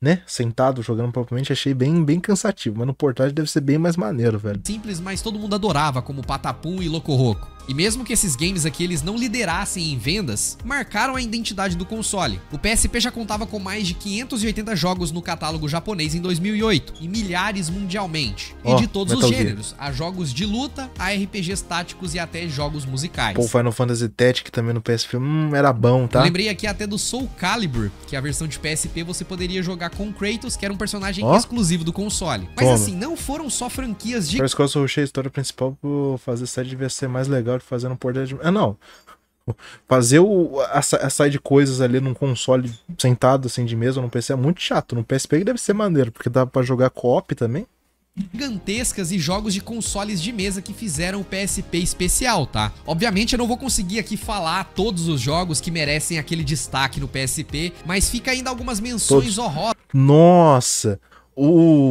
né, sentado, jogando propriamente, achei bem cansativo. Mas no portátil deve ser bem mais maneiro, velho. Simples, mas todo mundo adorava, como Patapum e Loco Roco. E mesmo que esses games aqui eles não liderassem em vendas, marcaram a identidade do console. O PSP já contava com mais de 580 jogos no catálogo japonês em 2008, e milhares mundialmente. E de todos os gêneros, há jogos de luta, a RPGs táticos e até jogos musicais. Pô, Final Fantasy Tactics também no PSP, era bom, tá? Eu lembrei aqui até do Soul Calibur, que a versão de PSP você poderia jogar com Kratos, que era um personagem exclusivo do console. Mas assim, não foram só franquias de... Parece que eu só rushei a história principal por fazer side devia ser mais legal fazendo um portátil. Não. Fazer a side coisas ali num console sentado assim de mesa no PC é muito chato. No PSP deve ser maneiro, porque dá pra jogar co-op também. Gigantescas e jogos de consoles de mesa que fizeram o PSP especial, tá? Obviamente eu não vou conseguir aqui falar todos os jogos que merecem aquele destaque no PSP, mas fica ainda algumas menções honrosas. Nossa!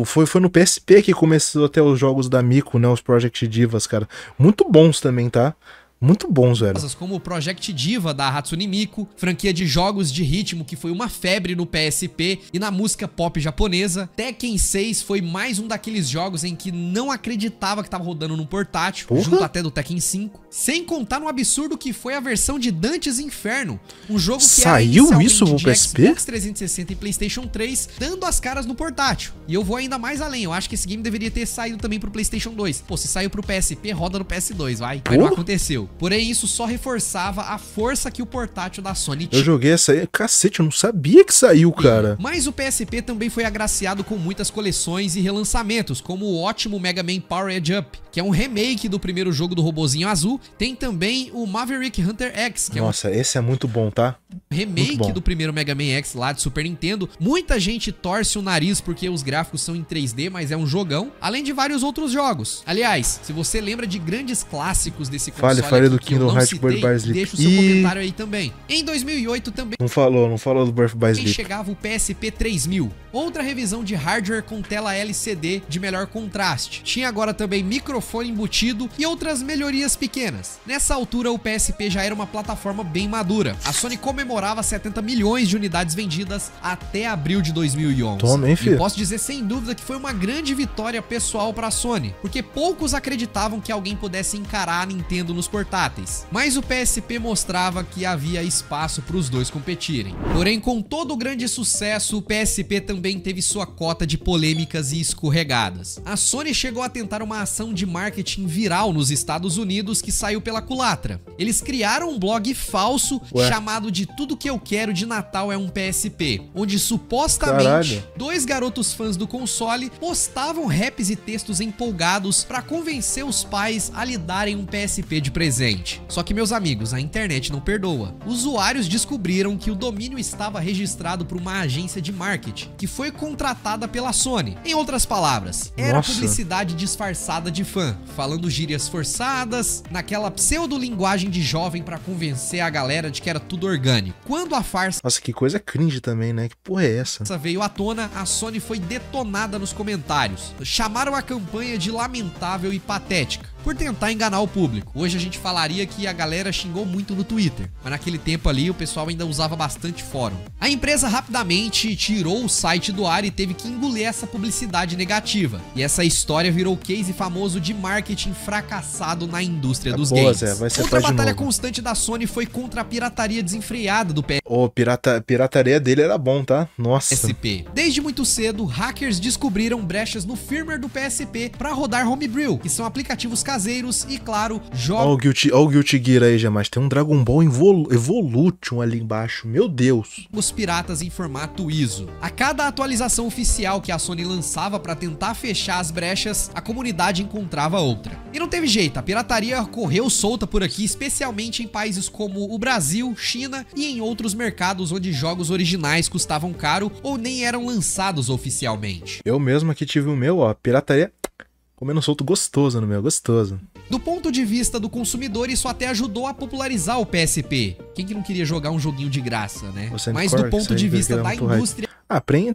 Foi no PSP que começou até os jogos da Mico, né? Os Project Divas, cara. Muito bons também, tá? Muito bons, velho. Como o Project Diva da Hatsune Miku, franquia de jogos de ritmo que foi uma febre no PSP e na música pop japonesa. Tekken 6 foi mais um daqueles jogos em que não acreditava que tava rodando num portátil, junto até do Tekken 5. Sem contar no absurdo que foi a versão de Dante's Inferno, um jogo que saiu isso no PSP? Xbox 360 e PlayStation 3, dando as caras no portátil. E eu vou ainda mais além, eu acho que esse game deveria ter saído também pro PlayStation 2. Pô, se saiu pro PSP, roda no PS2, vai. Mas não aconteceu. Porém, isso só reforçava a força que o portátil da Sony tinha. Eu joguei essa aí, cacete, eu não sabia que saiu, cara. Mas o PSP também foi agraciado com muitas coleções e relançamentos, como o ótimo Mega Man Power Up, que é um remake do primeiro jogo do robozinho azul. Tem também o Maverick Hunter X, que Nossa, esse é muito bom, tá? Remake do primeiro Mega Man X lá de Super Nintendo. Muita gente torce o nariz porque os gráficos são em 3D, mas é um jogão, além de vários outros jogos. Aliás, se você lembra de grandes clássicos desse console Fale do Kingdom Hearts Birth by Sleep. Deixa o seu comentário aí também. Em 2008 também não falou do Birth by Sleep. chegava o PSP 3000, outra revisão de hardware com tela LCD de melhor contraste. Tinha agora também microfone embutido e outras melhorias pequenas. Nessa altura o PSP já era uma plataforma bem madura. A Sony comemorava 70 milhões de unidades vendidas até abril de 2011. Toma, hein, filho? E posso dizer sem dúvida que foi uma grande vitória pessoal para a Sony, porque poucos acreditavam que alguém pudesse encarar a Nintendo nos portáteis. Mas o PSP mostrava que havia espaço para os dois competirem. Porém, com todo o grande sucesso, o PSP também teve sua cota de polêmicas e escorregadas. A Sony chegou a tentar uma ação de marketing viral nos Estados Unidos que saiu pela culatra. Eles criaram um blog falso chamado de Tudo Que Eu Quero de Natal é um PSP, onde supostamente dois garotos fãs do console postavam raps e textos empolgados para convencer os pais a lhe darem um PSP de presente. Só que, meus amigos, a internet não perdoa. Usuários descobriram que o domínio estava registrado por uma agência de marketing que foi contratada pela Sony. Em outras palavras, era publicidade disfarçada de fã, falando gírias forçadas, naquela pseudo-linguagem de jovem para convencer a galera de que era tudo orgânico. Quando a farsa... Nossa, que coisa cringe também, né? Que porra é essa? Veio à tona, a Sony foi detonada nos comentários. Chamaram a campanha de lamentável e patética, por tentar enganar o público. Hoje a gente falaria que a galera xingou muito no Twitter, mas naquele tempo ali o pessoal ainda usava bastante fórum. A empresa rapidamente tirou o site do ar e teve que engolir essa publicidade negativa. E essa história virou case famoso de marketing fracassado na indústria dos games. Outra batalha constante da Sony foi contra a pirataria desenfreada do PSP. Pirataria dele era bom, tá? Nossa. Desde muito cedo, hackers descobriram brechas no firmware do PSP para rodar homebrew, que são aplicativos caseiros e, claro, jogos... Olha o Guilty Gear aí, já, mas tem um Dragon Ball Evolution ali embaixo, meu Deus. Os piratas em formato ISO. A cada atualização oficial que a Sony lançava para tentar fechar as brechas, a comunidade encontrava outra. E não teve jeito, a pirataria correu solta por aqui, especialmente em países como o Brasil, China e em outros mercados onde jogos originais custavam caro ou nem eram lançados oficialmente. Eu mesmo aqui tive o meu, ó, pirataria comendo solto gostoso no meu, gostoso. Do ponto de vista do consumidor, isso até ajudou a popularizar o PSP. Quem que não queria jogar um joguinho de graça, né? Mas do ponto de vista da indústria...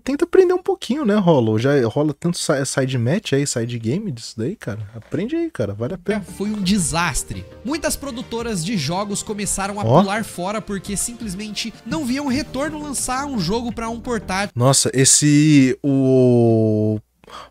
Tenta aprender um pouquinho, né, Rolo? Já rola tanto side match aí, side game disso daí, cara. Aprende aí, cara, vale a pena. Foi um desastre. Muitas produtoras de jogos começaram a pular fora porque simplesmente não viam retorno lançar um jogo pra um portátil. Nossa,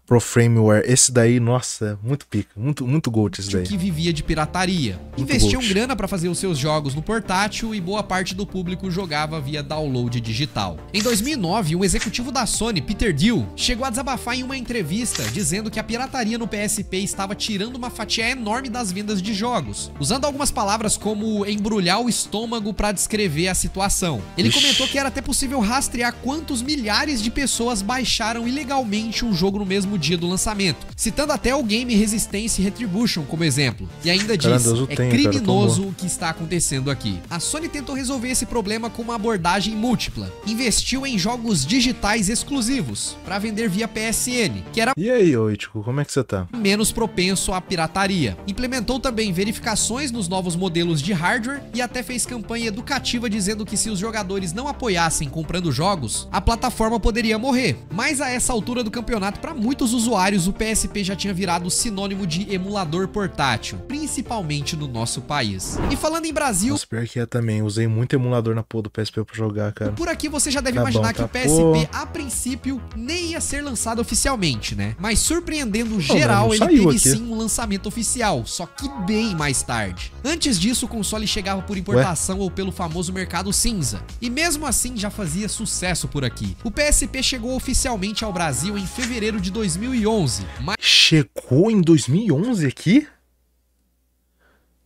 Pro Frameware, esse daí, nossa, muito pica, muito gold esse daí. Que vivia de pirataria. Investiam grana para fazer os seus jogos no portátil e boa parte do público jogava via download digital. Em 2009, um executivo da Sony, Peter Dill, chegou a desabafar em uma entrevista dizendo que a pirataria no PSP estava tirando uma fatia enorme das vendas de jogos, usando algumas palavras como embrulhar o estômago para descrever a situação. Ele comentou que era até possível rastrear quantos milhares de pessoas baixaram ilegalmente um jogo no mesmo dia do lançamento, citando até o game Resistance Retribution como exemplo. E ainda diz, criminoso o que está acontecendo aqui. A Sony tentou resolver esse problema com uma abordagem múltipla. Investiu em jogos digitais exclusivos para vender via PSN, que era... E aí, Oitico, como é que você tá? ...menos propenso à pirataria. Implementou também verificações nos novos modelos de hardware e até fez campanha educativa dizendo que se os jogadores não apoiassem comprando jogos, a plataforma poderia morrer. Mas a essa altura do campeonato, para muitos usuários, o PSP já tinha virado sinônimo de emulador portátil, principalmente no nosso país. E falando em Brasil... Nossa, pior que é também. Usei muito emulador na porra do PSP pra jogar, cara. Por aqui você já deve Tá imaginar bom, que tá o PSP, a princípio, nem ia ser lançado oficialmente, né? Mas surpreendendo geral, não ele saiu teve aqui. sim um lançamento oficial, só que bem mais tarde. Antes disso, o console chegava por importação ou pelo famoso mercado cinza. E mesmo assim já fazia sucesso por aqui. O PSP chegou oficialmente ao Brasil em fevereiro de 2011. Mas... Chegou em 2011 aqui?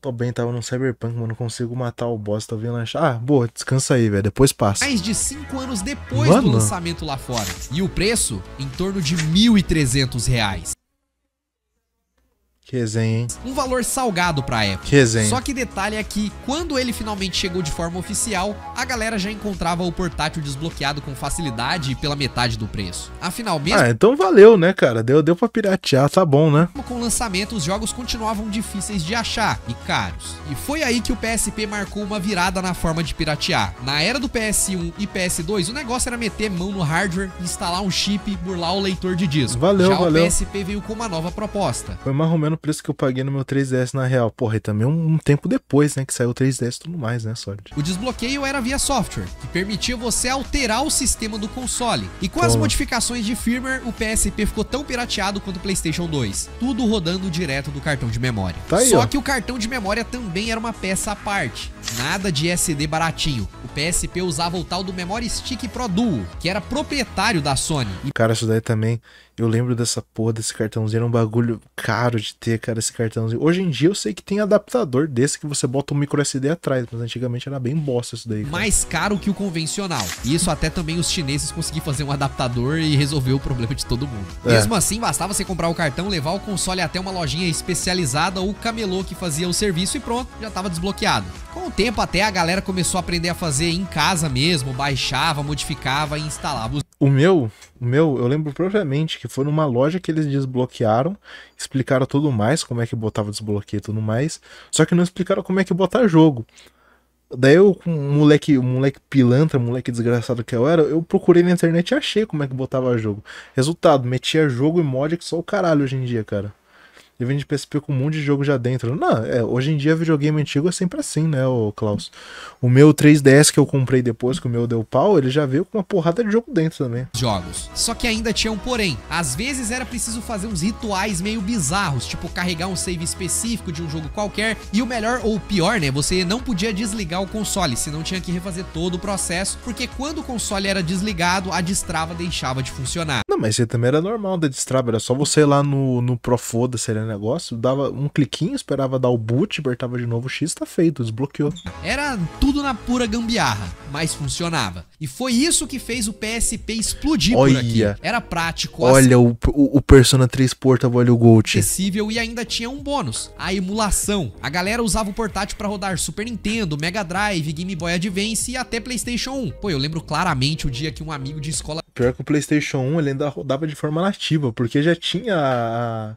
Tô bem, tava no Cyberpunk, mas não consigo matar o boss, tô vendo achar. Ah, boa, descansa aí, velho, depois passa. mais de 5 anos depois Mano. do lançamento lá fora. E o preço, em torno de R$ 1.300. Que resenha, hein? Um valor salgado pra época. Que resenha. Só que detalhe é que, quando ele finalmente chegou de forma oficial, a galera já encontrava o portátil desbloqueado com facilidade e pela metade do preço. Afinal, mesmo Ah, então valeu, né, cara? Deu pra piratear, tá bom, né? com o lançamento, os jogos continuavam difíceis de achar e caros. E foi aí que o PSP marcou uma virada na forma de piratear. Na era do PS1 e PS2, o negócio era meter mão no hardware, instalar um chip e burlar o leitor de disco. Valeu, Já valeu. o PSP veio com uma nova proposta. Foi mais ou menos o preço que eu paguei no meu 3DS na real. Porra, e também um tempo depois, né, que saiu o 3DS e tudo mais, né, sorte. O desbloqueio era via software, que permitia você alterar o sistema do console. E com as modificações de firmware, o PSP ficou tão pirateado quanto o PlayStation 2. Tudo rodando direto do cartão de memória. Tá aí, Só ó. que o cartão de memória também era uma peça à parte. Nada de SD baratinho. O PSP usava o tal do Memory Stick Pro Duo, que era proprietário da Sony. E Cara, isso daí também, eu lembro dessa porra desse cartãozinho, era um bagulho caro de ter, cara, esse cartãozinho. Hoje em dia eu sei que tem adaptador desse que você bota um micro SD atrás, mas antigamente era bem bosta isso daí, cara. mais caro que o convencional. E isso até também os chineses conseguiram fazer um adaptador e resolver o problema de todo mundo. É. Mesmo assim, bastava você comprar o cartão, levar o console até uma lojinha especializada ou camelô que fazia o serviço e pronto, já estava desbloqueado. Com o tempo até a galera começou a aprender a fazer em casa mesmo, baixava, modificava e instalava. O meu, eu lembro propriamente que foi numa loja que eles desbloquearam, explicaram tudo mais, como é que botava desbloqueio e tudo mais, só que não explicaram como é que botar jogo. Daí eu, com um moleque pilantra, moleque desgraçado que eu era, eu procurei na internet e achei como é que botava jogo. Resultado, metia jogo e mod que só o caralho hoje em dia, cara. Eu vim de PSP com um monte de jogo já dentro. Não, hoje em dia videogame antigo é sempre assim, né, ô Klaus? O meu 3DS que eu comprei depois, que o meu deu pau, ele já veio com uma porrada de jogo dentro também. Jogos. Só que ainda tinha um porém. Às vezes era preciso fazer uns rituais meio bizarros, tipo carregar um save específico de um jogo qualquer. E o melhor ou o pior, né? Você não podia desligar o console, senão tinha que refazer todo o processo, porque quando o console era desligado, a destrava deixava de funcionar. Não, mas isso também era normal da destrava, era só você ir lá no Pro Foda-se era negócio, dava um cliquinho, esperava dar o boot, apertava de novo o X, tá feito, desbloqueou. Era tudo na pura gambiarra, mas funcionava. E foi isso que fez o PSP explodir por aqui. Era prático, Olha o Persona 3 Portable, olha o Gold. acessível e ainda tinha um bônus, a emulação. A galera usava o portátil pra rodar Super Nintendo, Mega Drive, Game Boy Advance e até PlayStation 1. Pô, eu lembro claramente o dia que um amigo de escola... Pior que o PlayStation 1 ele ainda rodava de forma nativa, porque já tinha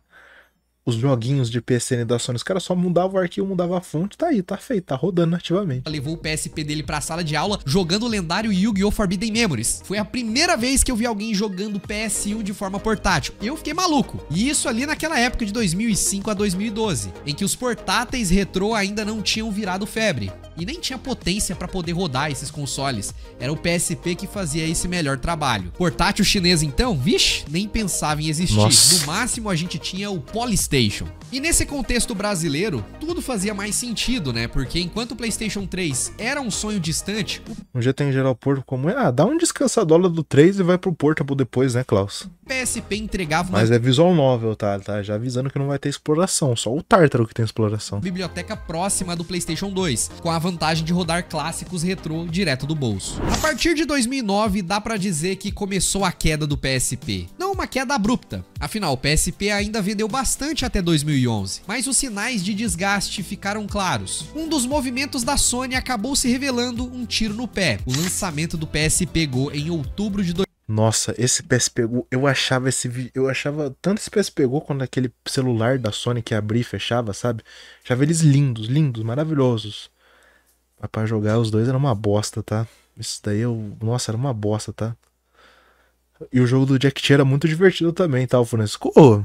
os joguinhos de PSN da Sony, os caras só mudavam o arquivo, mudavam a fonte, tá aí, tá feito, tá rodando nativamente. levou o PSP dele pra sala de aula jogando o lendário Yu-Gi-Oh! Forbidden Memories. Foi a primeira vez que eu vi alguém jogando PS1 de forma portátil. Eu fiquei maluco. E isso ali naquela época de 2005 a 2012, em que os portáteis retrô ainda não tinham virado febre. E nem tinha potência pra poder rodar esses consoles. Era o PSP que fazia esse melhor trabalho. Portátil chinês então? Vixe, nem pensava em existir. Nossa. No máximo a gente tinha o Polystation. E nesse contexto brasileiro, tudo fazia mais sentido, né? Porque enquanto o PlayStation 3 era um sonho distante, o Um dia tem geral Porto como dá um descansadola do 3 e vai pro Portable depois, né, Klaus? PSP entregava uma Mas é visual novel, tá? Já avisando que não vai ter exploração, só o Tártaro que tem exploração. biblioteca próxima do PlayStation 2, com a vantagem de rodar clássicos retrô direto do bolso. A partir de 2009, dá pra dizer que começou a queda do PSP. Não uma queda abrupta, afinal, o PSP ainda vendeu bastante até 2011, mas os sinais de desgaste ficaram claros. Um dos movimentos da Sony acabou se revelando um tiro no pé, o lançamento do PSP Go em outubro de Nossa, esse PSP Go, eu achava tanto esse PSP Go quanto aquele celular da Sony que abria e fechava, sabe? Achava eles lindos, maravilhosos. Mas pra jogar os dois era uma bosta, tá? Isso daí nossa, era uma bosta, tá? E o jogo do Jack Chan era muito divertido também, tá, Francisco? Ô,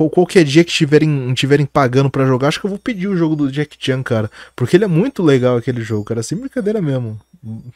qualquer dia que tiverem pagando pra jogar, acho que eu vou pedir o jogo do Jack Chan, cara. Porque ele é muito legal aquele jogo, cara. Sem brincadeira mesmo.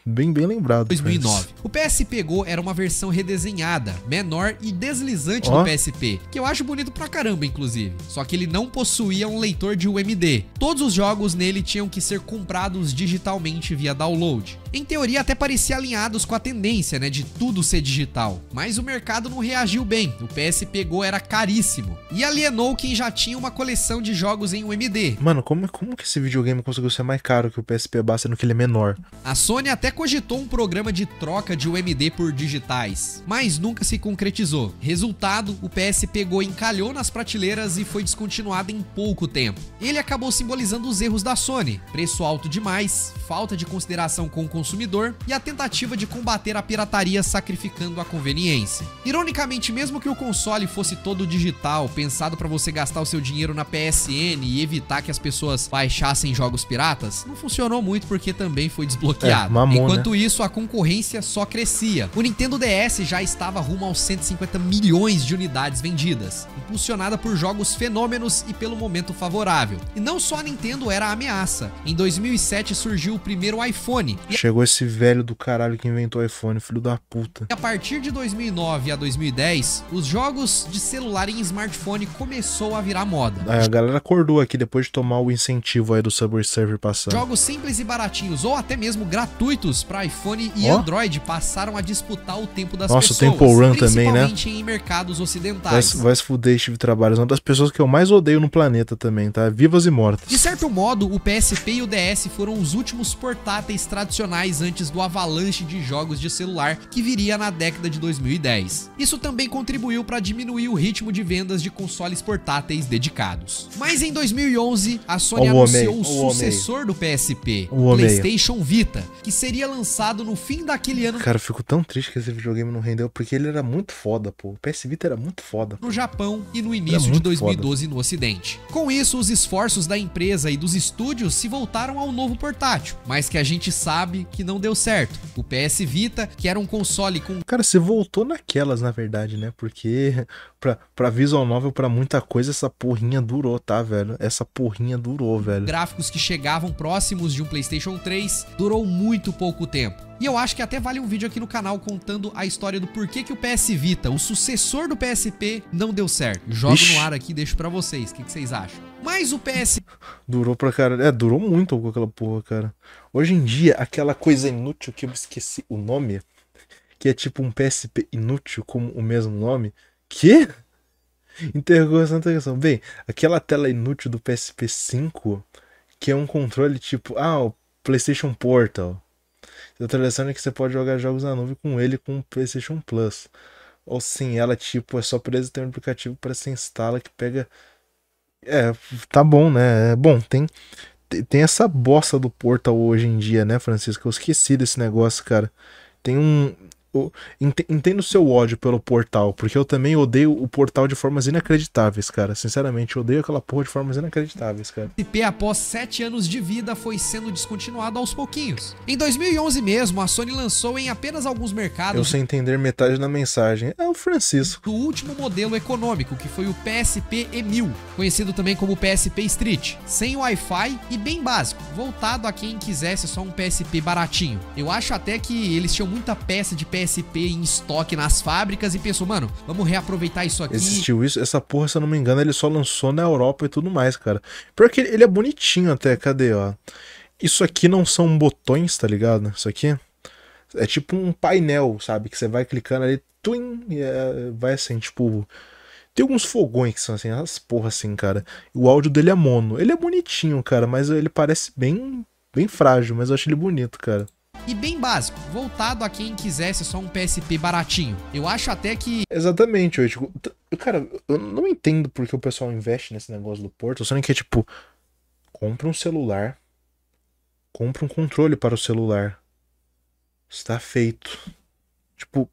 Bem lembrado. 2009. O PSP Go era uma versão redesenhada, menor e deslizante Ó. do PSP, que eu acho bonito pra caramba, inclusive. Só que ele não possuía um leitor de UMD. Todos os jogos nele tinham que ser comprados digitalmente via download. Em teoria até parecia alinhados com a tendência, né, de tudo ser digital. Mas o mercado não reagiu bem, o PSP Go era caríssimo. E alienou quem já tinha uma coleção de jogos em UMD. Mano, como que esse videogame conseguiu ser mais caro que o PSP Bar, sendo que ele é menor? A Sony até cogitou um programa de troca de UMD por digitais, mas nunca se concretizou. Resultado, o PSP Go encalhou nas prateleiras e foi descontinuado em pouco tempo. Ele acabou simbolizando os erros da Sony: preço alto demais, falta de consideração com o consumidor e a tentativa de combater a pirataria sacrificando a conveniência. Ironicamente, mesmo que o console fosse todo digital, pensado para você gastar o seu dinheiro na PSN e evitar que as pessoas baixassem jogos piratas, não funcionou muito porque também foi desbloqueado. Enquanto isso, a concorrência só crescia. O Nintendo DS já estava rumo aos 150 milhões de unidades vendidas, impulsionada por jogos fenômenos e pelo momento favorável. E não só a Nintendo era a ameaça. Em 2007 surgiu o primeiro iPhone. Chegou esse velho do caralho que inventou o iPhone, filho da puta. E a partir de 2009 a 2010, os jogos de celular em smartphone começou a virar moda. A galera acordou aqui depois de tomar o incentivo aí do Subway Surfer passando. Jogos simples e baratinhos, ou até mesmo gratuitos para iPhone e Android, passaram a disputar o tempo das pessoas. Nossa, o Temple Run também, né? Principalmente em mercados ocidentais. Vai se fuder, Steve Trabalhos. Uma das pessoas que eu mais odeio no planeta também, tá? Vivas e mortas. De certo modo, o PSP e o DS foram os últimos portáteis tradicionais antes do avalanche de jogos de celular que viria na década de 2010. Isso também contribuiu para diminuir o ritmo de vendas de consoles portáteis dedicados. Mas em 2011, a Sony anunciou o sucessor do PSP, o PlayStation Vita, que seria lançado no fim daquele ano. Cara, eu fico tão triste que esse videogame não rendeu, porque ele era muito foda, pô. O PS Vita era muito foda. No Japão e no início de 2012 no Ocidente. Com isso, os esforços da empresa e dos estúdios se voltaram ao novo portátil, mas que a gente sabe que não deu certo. O PS Vita, que era um console com... Cara, você voltou naquelas, na verdade, né? Porque pra visual novel, pra muita coisa, essa porrinha durou, tá, velho? Essa porrinha durou, velho. Gráficos que chegavam próximos de um PlayStation 3, durou muito pouco tempo. E eu acho que até vale um vídeo aqui no canal contando a história do porquê que o PS Vita, o sucessor do PSP, não deu certo. Jogo no ar aqui e deixo pra vocês. O que vocês acham? Mas o PS... Durou pra caralho. Durou muito com aquela porra, cara. Hoje em dia, aquela coisa inútil que eu esqueci o nome, que é tipo um PSP inútil com o mesmo nome. Que? Interrogação. Bem, aquela tela inútil do PSP 5, que é um controle tipo... o PlayStation Portal. A tradução é que você pode jogar jogos na nuvem com ele com o PlayStation Plus. Ou sim, ela tipo é só presa, tem um aplicativo para se instala que pega. Tá bom, né? Bom, tem essa bosta do Portal hoje em dia, né, Francisco? Eu esqueci desse negócio, cara. Tem um... Entendo o seu ódio pelo Portal, porque eu também odeio o Portal de formas inacreditáveis, cara. Sinceramente, eu odeio aquela porra de formas inacreditáveis, cara. O PSP, após 7 anos de vida, foi sendo descontinuado aos pouquinhos. Em 2011 mesmo, a Sony lançou em apenas alguns mercados... Eu sem entender metade da mensagem. É o Francisco. Do último modelo econômico, que foi o PSP E1000, conhecido também como PSP Street, sem Wi-Fi e bem básico, voltado a quem quisesse só um PSP baratinho. Eu acho até que eles tinham muita peça de PSP em estoque nas fábricas e pensou, mano, vamos reaproveitar isso aqui. Existiu isso, essa porra, se eu não me engano, ele só lançou na Europa e tudo mais, cara. Pior que ele é bonitinho até, cadê, ó? Isso aqui não são botões, tá ligado? Isso aqui é tipo um painel, sabe? Que você vai clicando ali, vai assim, tipo... Tem alguns fogões que são assim, as porra assim, cara. O áudio dele é mono. Ele é bonitinho, cara, mas ele parece bem frágil, mas eu acho ele bonito, cara. E bem básico, voltado a quem quisesse só um PSP baratinho. Eu acho até que... Exatamente, eu, tipo, cara, eu não entendo porque o pessoal investe nesse negócio do Portal, só que é tipo, compra um celular, compra um controle para o celular, está feito. Tipo,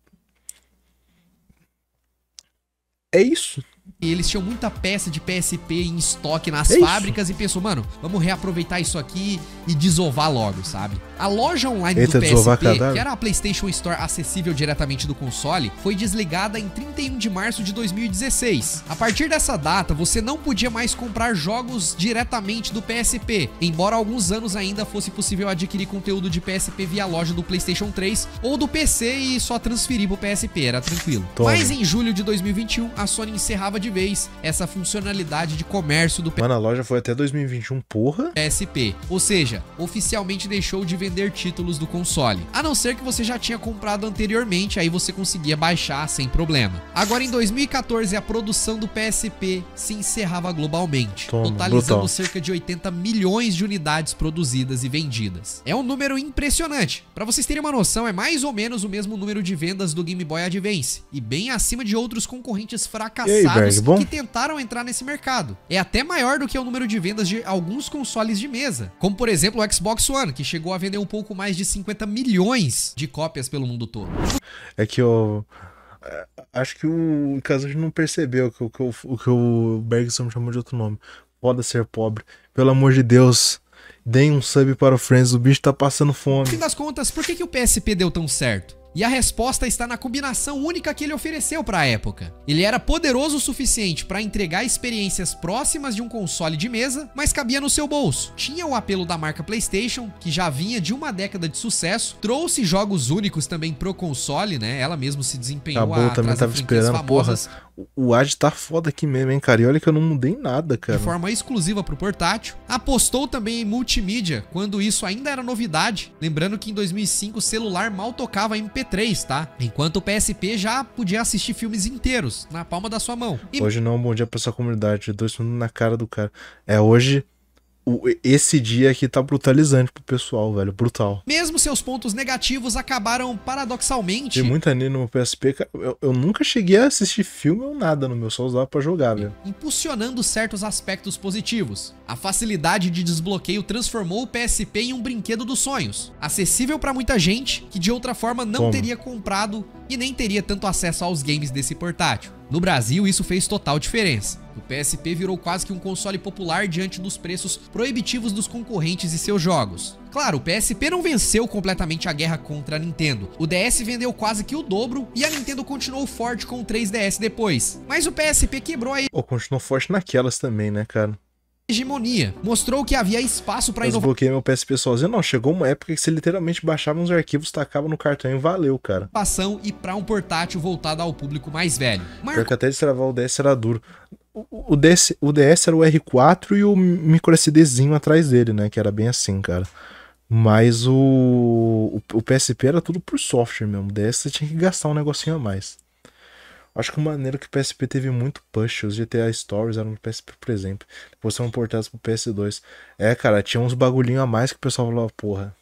é isso. E eles tinham muita peça de PSP em estoque nas É isso. fábricas e pensou, mano, vamos reaproveitar isso aqui e desovar logo, sabe? A loja online Eita, do desovar PSP, cadáver? que era a PlayStation Store acessível diretamente do console, foi desligada em 31 de março de 2016. A partir dessa data, você não podia mais comprar jogos diretamente do PSP, embora há alguns anos ainda fosse possível adquirir conteúdo de PSP via loja do PlayStation 3 ou do PC e só transferir pro PSP, era tranquilo. Toma. Mas em julho de 2021, a Sony encerrava de vez essa funcionalidade de comércio do Mano, a loja foi até 2021, porra. PSP, ou seja, oficialmente deixou de vender títulos do console. A não ser que você já tinha comprado anteriormente, aí você conseguia baixar sem problema. Agora em 2014, a produção do PSP se encerrava globalmente, Toma, totalizando brutal. cerca de 80 milhões de unidades produzidas e vendidas. É um número impressionante. Pra vocês terem uma noção, é mais ou menos o mesmo número de vendas do Game Boy Advance, e bem acima de outros concorrentes fracassados Berg, bom? que tentaram entrar nesse mercado. É até maior do que o número de vendas de alguns consoles de mesa, como por exemplo o Xbox One, que chegou a vender um pouco mais de 50 milhões de cópias pelo mundo todo. É que eu. Acho que o Kazuchi não percebeu o que o Bergson chamou de outro nome. Pode ser pobre. Pelo amor de Deus, deem um sub para o Friends, o bicho tá passando No fome. fim das contas, por que o PSP deu tão certo? E a resposta está na combinação única que ele ofereceu para a época. Ele era poderoso o suficiente para entregar experiências próximas de um console de mesa, mas cabia no seu bolso. Tinha o apelo da marca PlayStation, que já vinha de uma década de sucesso, trouxe jogos únicos também pro console, né? Ela mesmo se desempenhou Acabou, a também trazer tava franquias esperando, porra. famosas O Ad tá foda aqui mesmo, hein, cara? E olha que eu não mudei nada, cara. de forma exclusiva pro portátil. Apostou também em multimídia, quando isso ainda era novidade. Lembrando que em 2005 o celular mal tocava MP3, tá? Enquanto o PSP já podia assistir filmes inteiros na palma da sua mão. E Hoje não é um bom dia pra essa comunidade. 2 minutos na cara do cara. É, hoje. Esse dia aqui tá brutalizante pro pessoal, velho. Brutal. mesmo seus pontos negativos acabaram paradoxalmente Tem muita anime no meu PSP, cara. Eu nunca cheguei a assistir filme ou nada no meu, só usava pra jogar, velho. impulsionando certos aspectos positivos. A facilidade de desbloqueio transformou o PSP em um brinquedo dos sonhos, acessível para muita gente que de outra forma não Toma. teria comprado e nem teria tanto acesso aos games desse portátil. No Brasil, isso fez total diferença. O PSP virou quase que um console popular diante dos preços proibitivos dos concorrentes e seus jogos. Claro, o PSP não venceu completamente a guerra contra a Nintendo. O DS vendeu quase que o dobro e a Nintendo continuou forte com o 3DS depois. Mas o PSP quebrou a Pô, continuou forte naquelas também, né, cara? hegemonia, mostrou que havia espaço para Eu inovação desbloqueei meu PSP sozinho. Não, chegou uma época que você literalmente baixava uns arquivos, tacava no cartão e valeu, cara. e para um portátil voltado ao público mais velho. Pior que até destravar o DS era duro. O DS era o R4 e o micro SDzinho atrás dele, né? Que era bem assim, cara. Mas o PSP era tudo por software mesmo. O DS você tinha que gastar um negocinho a mais. Acho que uma maneira que o PSP teve muito push, os GTA Stories eram no PSP, por exemplo. Depois foram portados pro PS2. É, cara, tinha uns bagulhinho a mais que o pessoal falava, porra,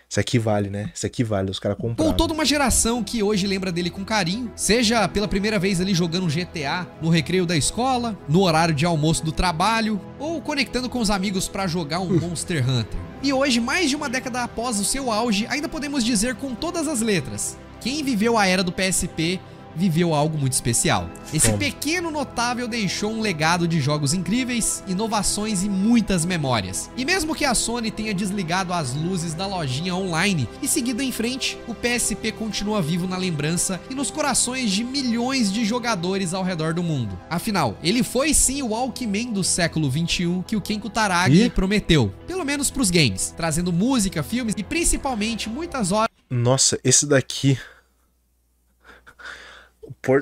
isso aqui vale, né? Isso aqui vale, os caras compraram. Com toda uma geração que hoje lembra dele com carinho, seja pela primeira vez ali jogando GTA no recreio da escola, no horário de almoço do trabalho, ou conectando com os amigos pra jogar um Monster Hunter. E hoje, mais de uma década após o seu auge, ainda podemos dizer com todas as letras: quem viveu a era do PSP viveu algo muito especial. Esse Como? pequeno notável deixou um legado de jogos incríveis, inovações e muitas memórias. E mesmo que a Sony tenha desligado as luzes da lojinha online e seguido em frente, o PSP continua vivo na lembrança e nos corações de milhões de jogadores ao redor do mundo. Afinal, ele foi sim o Walkman do século XXI que o Ken Kutaragi Ih? prometeu, pelo menos pros games, trazendo música, filmes e principalmente muitas horas Nossa, esse daqui.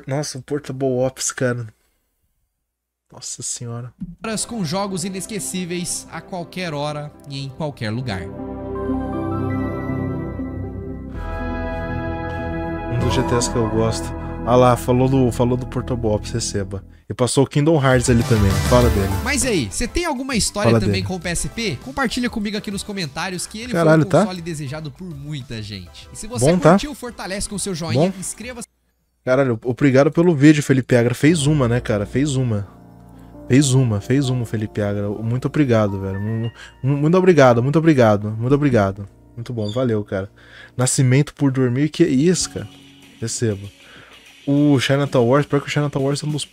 Nossa, o Portable Ops, cara. Nossa senhora. com jogos inesquecíveis a qualquer hora e em qualquer lugar. Um dos GTS que eu gosto. Ah lá, falou do Portable Ops, receba. E passou o Kingdom Hearts ali também, fala dele. Mas e aí, você tem alguma história Fala também dele. com o PSP? Compartilha comigo aqui nos comentários que ele Caralho, foi um tá? console desejado por muita gente. E se você Bom, tá? curtiu, fortalece com seu joinha, Bom. inscreva-se Caralho, obrigado pelo vídeo, Felipe Agra. Fez uma, né, cara? Fez uma, Felipe Agra. Muito obrigado, velho. Muito obrigado. Muito bom, valeu, cara. Nascimento por dormir, que isso, cara? Receba. O Chinatown Wars, pior que o Chinatown Wars é um dos